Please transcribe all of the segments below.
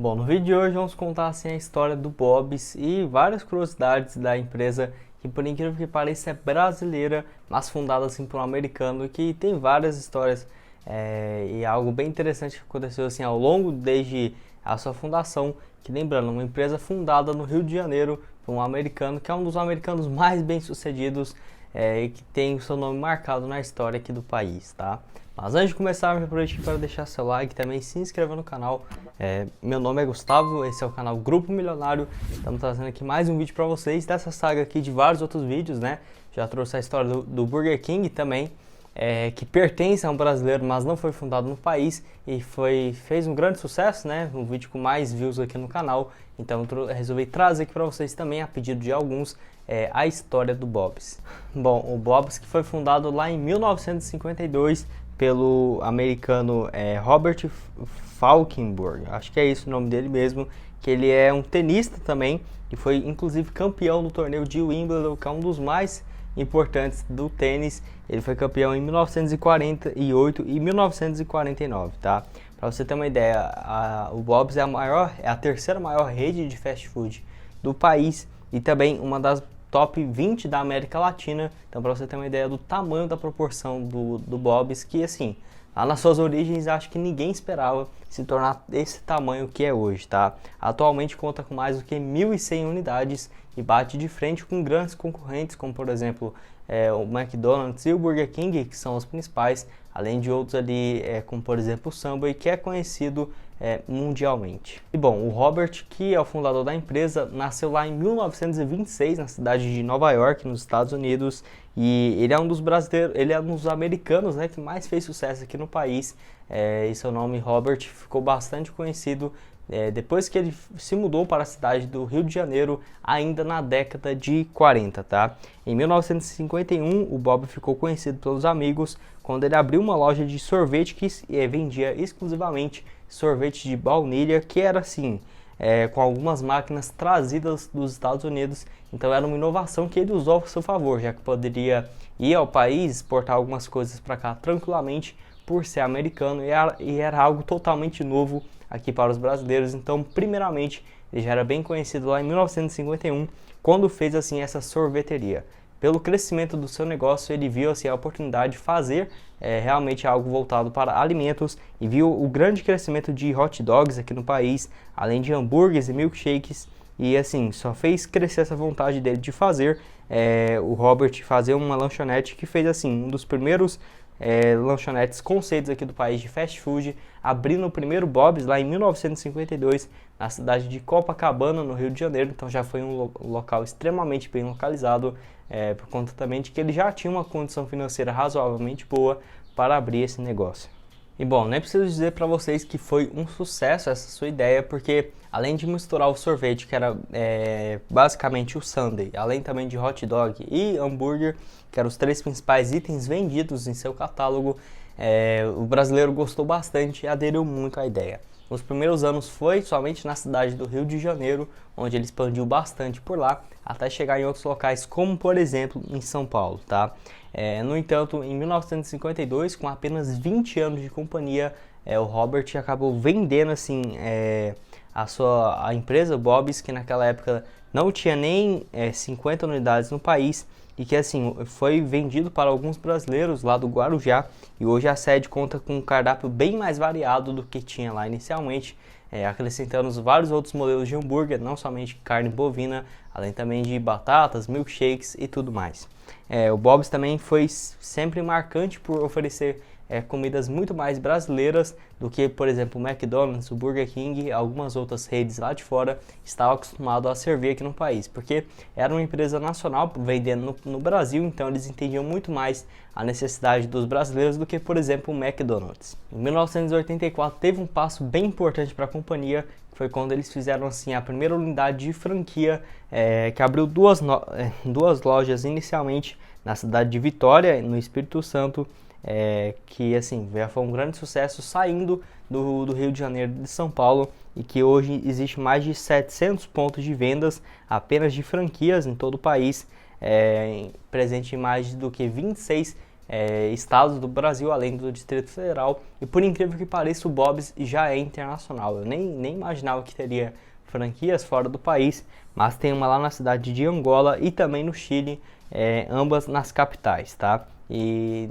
Bom, no vídeo de hoje vamos contar assim a história do Bob's e várias curiosidades da empresa que, por incrível que pareça, é brasileira, mas fundada assim por um americano, e que tem várias histórias e algo bem interessante que aconteceu assim ao longo desde a sua fundação. Que, lembrando, uma empresa fundada no Rio de Janeiro por um americano que é um dos americanos mais bem-sucedidos e que tem o seu nome marcado na história aqui do país, tá? Mas antes de começar, eu aproveito para deixar seu like e também se inscrever no canal. Meu nome é Gustavo, esse é o canal Grupo Milionário. Estamos trazendo aqui mais um vídeo para vocês dessa saga aqui de vários outros vídeos, né? Já trouxe a história do Burger King também, que pertence a um brasileiro, mas não foi fundado no país e fez um grande sucesso, né? Um vídeo com mais views aqui no canal. Então eu resolvi trazer aqui para vocês também, a pedido de alguns, a história do Bob's. Bom, o Bob's que foi fundado lá em 1952 pelo americano Robert Falkenburg, acho que é isso o nome dele mesmo, que ele é um tenista também e foi inclusive campeão do torneio de Wimbledon, que é um dos mais importantes do tênis. Ele foi campeão em 1948 e 1949, tá? Para você ter uma ideia, o Bob's é a terceira maior rede de fast food do país e também uma das top 20 da América Latina. Então, para você ter uma ideia do tamanho da proporção do Bob's, que assim, lá nas suas origens, acho que ninguém esperava se tornar esse tamanho que é hoje, tá? Atualmente conta com mais do que 1.100 unidades e bate de frente com grandes concorrentes, como por exemplo o McDonald's e o Burger King, que são os principais, além de outros ali, como por exemplo o Subway, que é conhecido mundialmente. E bom, o Robert, que é o fundador da empresa, nasceu lá em 1926 na cidade de Nova York, nos Estados Unidos, e ele é um dos brasileiros, ele é um dos americanos, né, que mais fez sucesso aqui no país. E seu nome Robert ficou bastante conhecido depois que ele se mudou para a cidade do Rio de Janeiro, ainda na década de 40, tá? Em 1951, o Bob ficou conhecido pelos amigos quando ele abriu uma loja de sorvete que vendia exclusivamente sorvete de baunilha, que era assim, com algumas máquinas trazidas dos Estados Unidos. Então era uma inovação que ele usou a seu favor, já que poderia ir ao país, exportar algumas coisas para cá tranquilamente por ser americano, e era algo totalmente novo aqui para os brasileiros. Então, primeiramente, ele já era bem conhecido lá em 1951, quando fez assim essa sorveteria. Pelo crescimento do seu negócio, ele viu assim a oportunidade de fazer realmente algo voltado para alimentos e viu o grande crescimento de hot dogs aqui no país, além de hambúrgueres e milkshakes, e assim, só fez crescer essa vontade dele de fazer o Robert fazer uma lanchonete, que fez assim um dos primeiros lanchonetes conceitos aqui do país de fast food, abrindo o primeiro Bob's lá em 1952 na cidade de Copacabana, no Rio de Janeiro. Então já foi um local extremamente bem localizado, por conta também de que ele já tinha uma condição financeira razoavelmente boa para abrir esse negócio. E bom, nem preciso dizer para vocês que foi um sucesso essa sua ideia, porque além de misturar o sorvete, que era basicamente o sundae, além também de hot dog e hambúrguer, que eram os três principais itens vendidos em seu catálogo, o brasileiro gostou bastante e aderiu muito à ideia. Nos primeiros anos foi somente na cidade do Rio de Janeiro, onde ele expandiu bastante por lá, até chegar em outros locais, como por exemplo em São Paulo, tá? No entanto, em 1952, com apenas 20 anos de companhia, o Robert acabou vendendo assim a empresa Bob's, que naquela época não tinha nem 50 unidades no país, e que assim foi vendido para alguns brasileiros lá do Guarujá, e hoje a sede conta com um cardápio bem mais variado do que tinha lá inicialmente, acrescentando vários outros modelos de hambúrguer, não somente carne bovina, além também de batatas, milkshakes e tudo mais. O Bob's também foi sempre marcante por oferecer comidas muito mais brasileiras do que, por exemplo, o McDonald's, o Burger King e algumas outras redes lá de fora estavam acostumados a servir aqui no país, porque era uma empresa nacional vendendo no Brasil, então eles entendiam muito mais a necessidade dos brasileiros do que, por exemplo, o McDonald's. Em 1984 teve um passo bem importante para a companhia, que foi quando eles fizeram assim a primeira unidade de franquia, que abriu duas lojas inicialmente na cidade de Vitória, no Espírito Santo, que assim foi um grande sucesso, saindo do Rio de Janeiro e de São Paulo, e que hoje existe mais de 700 pontos de vendas apenas de franquias em todo o país, presente em mais do que 26 estados do Brasil, além do Distrito Federal, e por incrível que pareça, o Bob's já é internacional. Eu nem imaginava que teria franquias fora do país, mas tem uma lá na cidade de Angola e também no Chile, ambas nas capitais, tá? E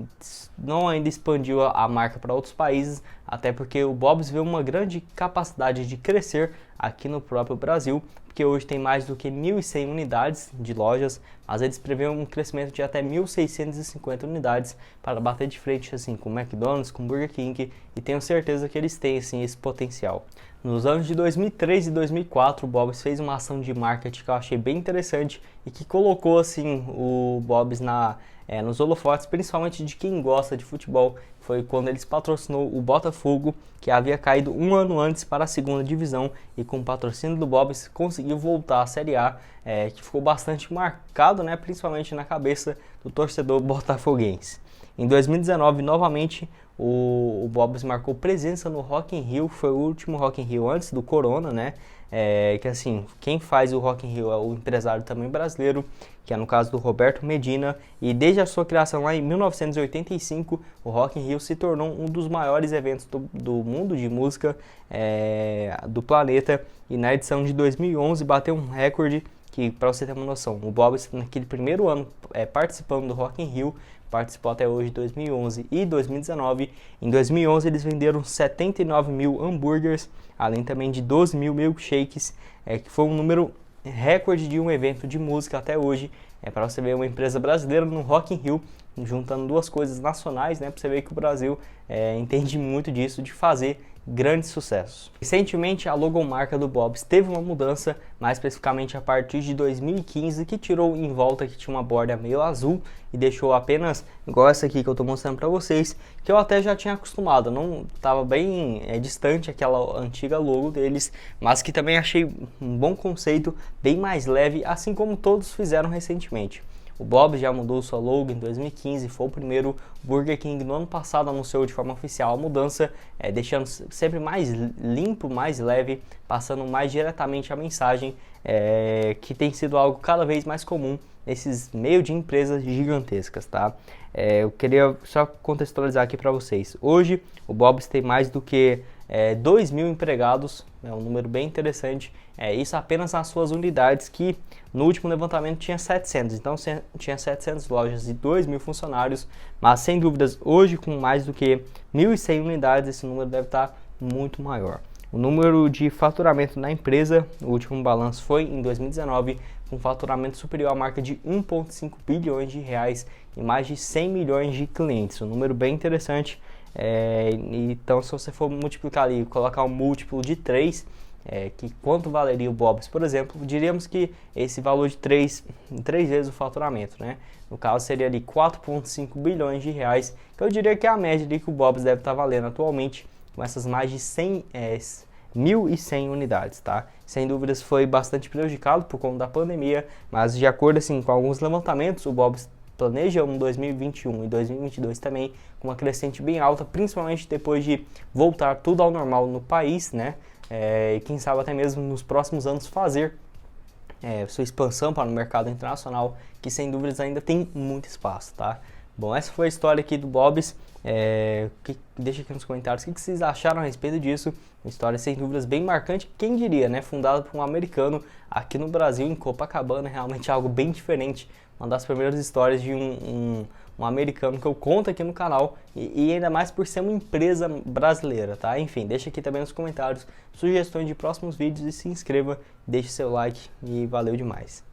não ainda expandiu a marca para outros países, até porque o Bob's vê uma grande capacidade de crescer aqui no próprio Brasil, porque hoje tem mais do que 1.100 unidades de lojas, mas eles prevêem um crescimento de até 1.650 unidades para bater de frente assim com o McDonald's, com o Burger King, e tenho certeza que eles têm assim esse potencial. Nos anos de 2003 e 2004, o Bob's fez uma ação de marketing que eu achei bem interessante e que colocou assim o Bob's nos holofotes, principalmente de quem gosta de futebol. Foi quando eles patrocinou o Botafogo, que havia caído um ano antes para a segunda divisão, e com o patrocínio do Bob's conseguiu voltar à Série A, que ficou bastante marcado, né, principalmente na cabeça do torcedor botafoguense. Em 2019, novamente, o Bob's marcou presença no Rock in Rio, foi o último Rock in Rio antes do Corona, né? Que assim, quem faz o Rock in Rio é o empresário também brasileiro, que é no caso do Roberto Medina, e desde a sua criação lá em 1985, o Rock in Rio se tornou um dos maiores eventos do mundo de música do planeta, e na edição de 2011 bateu um recorde que, para você ter uma noção, o Bob's naquele primeiro ano participando do Rock in Rio, participou até hoje 2011 e 2019. Em 2011 eles venderam 79 mil hambúrgueres, além também de 12 mil milkshakes, que foi um número recorde de um evento de música até hoje. Para você ver uma empresa brasileira no Rock in Rio, juntando duas coisas nacionais, né? Para você ver que o Brasil entende muito disso, de fazer grandes sucessos. Recentemente a logomarca do Bob's teve uma mudança, mais especificamente a partir de 2015, que tirou em volta, que tinha uma borda meio azul e deixou apenas igual essa aqui que eu estou mostrando para vocês, que eu até já tinha acostumado, não estava bem distante aquela antiga logo deles, mas que também achei um bom conceito, bem mais leve, assim como todos fizeram recentemente. O Bob's já mudou sua logo em 2015, foi o primeiro. Burger King no ano passado anunciou de forma oficial a mudança, deixando sempre mais limpo, mais leve, passando mais diretamente a mensagem, que tem sido algo cada vez mais comum nesses meio de empresas gigantescas, tá? Eu queria só contextualizar aqui para vocês. Hoje o Bob's tem mais do que 2.000 empregados, é um número bem interessante, isso apenas nas suas unidades, que no último levantamento tinha 700, então tinha 700 lojas e 2.000 funcionários, mas sem dúvidas hoje com mais do que 1.100 unidades esse número deve estar muito maior. O número de faturamento na empresa, o último balanço foi em 2019, com faturamento superior à marca de 1,5 bilhões de reais e mais de 100 milhões de clientes, um número bem interessante. Então se você for multiplicar ali, colocar um múltiplo de 3, que quanto valeria o Bob's, por exemplo, diríamos que esse valor de 3 vezes o faturamento, né? No caso seria ali 4,5 bilhões de reais, que eu diria que é a média ali que o Bob's deve estar valendo atualmente, com essas mais de 1.100 unidades, tá? Sem dúvidas foi bastante prejudicado por conta da pandemia, mas de acordo assim com alguns levantamentos, o Bob's planeja um 2021 e 2022 também com uma crescente bem alta, principalmente depois de voltar tudo ao normal no país, né? E quem sabe até mesmo nos próximos anos fazer sua expansão para o mercado internacional, que sem dúvidas ainda tem muito espaço, tá? Bom, essa foi a história aqui do Bob's. Deixa aqui nos comentários o que vocês acharam a respeito disso. Uma história sem dúvidas bem marcante, quem diria, né? Fundada por um americano aqui no Brasil, em Copacabana, realmente algo bem diferente. Uma das primeiras histórias de um americano que eu conto aqui no canal, e ainda mais por ser uma empresa brasileira, tá? Enfim, deixa aqui também nos comentários sugestões de próximos vídeos e se inscreva, deixe seu like e valeu demais.